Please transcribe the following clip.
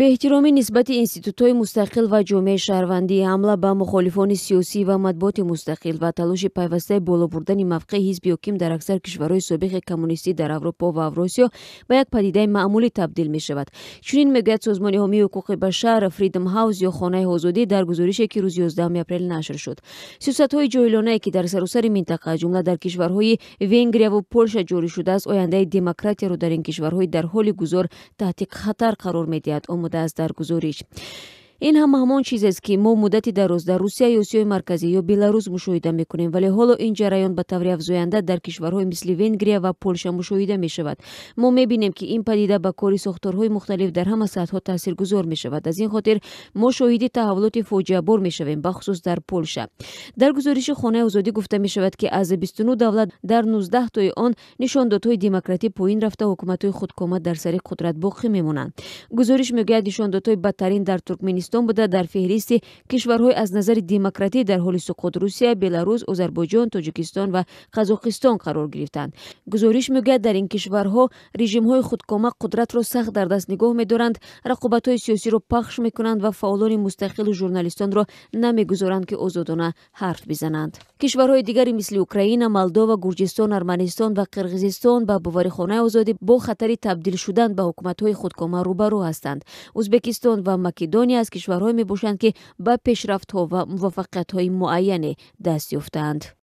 беэҳтиромӣ нисбати институтҳои мустақил ва ҷомеаи шаҳрвандӣ, ҳамла ба мухолифони сиёсӣ ва матбуоти мустақил ва талоши пайвастаи боло бурдани мавқеи ҳизби ҳоким дар аксар кишварҳои собиқи коммунистӣ дар Аврупо ва Авруосиё ба як падидаи маъмулӣ табдил мешавад. Чунин мегӯяд созмони ҳомии ҳуқуқи башар Freedom House ё хонаи озодӣ дар гузорише, ки рӯзи 11 апрел нашр шуд. сиёсатҳои ҷоҳилонае, ки дар саросари минтақа, ҷумла дар кишварҳои Венгрияву Полша ҷорӣ шудааст, ояндаи демократияро дар ин кишварҳои дар ҳоли гузор таҳти хатар қарор медиҳад, омода аст дар гузориш. ин ҳамон чизест, ки мо муддати дароз дар Русия ё Осиёи марказӣ ё Беларус мушоҳида мекунем, вале ҳоло ин ҷараён ба таври афзоянда дар кишварҳои мисли Венгрия ва Полша мушоҳида мешавад. мо мебинем, ки ин падида ба кори сохторҳои мухталиф дар ҳама сатҳҳо таъсиргузор мешавад. аз ин хотир мо шоҳиди таҳаввулоти фоҷиабор мешавем, бахусус дар Полша. дар гузориши хонаи озодӣ гуфта мешавад, ки аз 29 давлат дар 19 он нишондодҳои демократӣ поин рафта, ҳукуматҳои худкома дар сари қудрат боқӣ мемонанд. гузориш мегӯяд нишондодҳои бадтарин дар Туркменистон буда дар феҳристи кишварҳои аз назари демократӣ дар ҳоли суқут Русия, Беларус, Озарбойҷон, Тоҷикистон ва Қазоқистон қарор гирифтанд. гузориш мегӯяд, дар ин кишварҳо режимҳои худкома қудратро сахт дар даст нигоҳ медоранд, рақобатҳои сиёсиро пахш мекунанд ва фаъолони мустақилу журналистонро намегузоранд, ки озодона ҳарф бизананд. кишварҳои дигаре мисли Украина, Молдова, Гурҷистон, Арманистон ва Қирғизистон ба бовари хонаи озодӣ бо хатари табдил шудан ба ҳукуматҳои худкома рӯбарӯ ҳастанд. Узбекистон ва Македония аз кишварҳое мебошанд, ки ба пешрафтҳо ва муваффақиятҳои муайяне даст ёфтаанд.